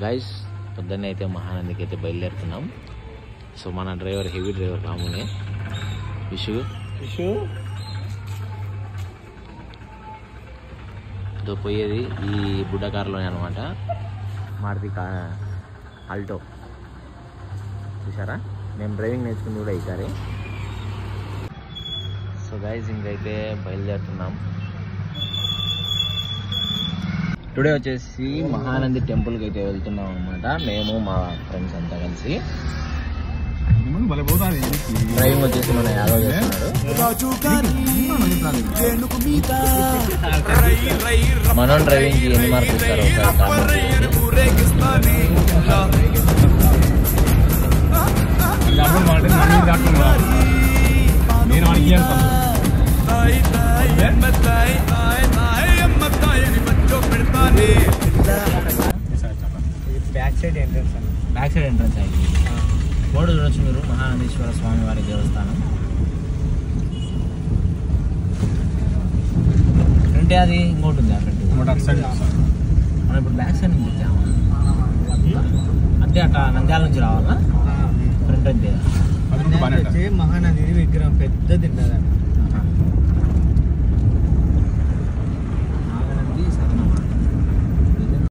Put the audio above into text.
Guys పొద్దున్నే అయితే మహానందికి అయితే బయలుదేరుతున్నాం. సో మన డ్రైవర్ హెవీ డ్రైవర్ రామునే విషు పోయేది ఈ బుడ్డ కారులోనే అనమాట. మారుతి ఆల్టో చూసారా, మేము డ్రైవింగ్ నేర్చుకుంది కూడా ఈసారి. సో గైస్ ఇంకైతే బయలుదేరుతున్నాం. టుడే వచ్చేసి మహానంది టెంపుల్కి అయితే వెళ్తున్నాం అనమాట. మేము మా ఫ్రెండ్స్ అంతా కలిసి. డ్రైవింగ్ వచ్చేసి మన యాదవ్ చేస్తున్నాడు. మనం డ్రైవింగ్ కి ఎన్ని మార్కులు ఇస్తారు బ్యాక్ సైడ్ ఎంట్రన్స్ అయింది. బోర్డు చూడొచ్చు మీరు, మహానందీశ్వర స్వామి వారి దేవస్థానం. ఫ్రంట్ అది ఇంకోటి ఉంది, మనం ఇప్పుడు బ్యాక్ సైడ్ నుంచి వచ్చాము అంటే అట్లా నంద్యాల నుంచి రావాలా. ఫ్రంట్ అంటే మహానంది విగ్రహం పెద్దది ఉంటుంది.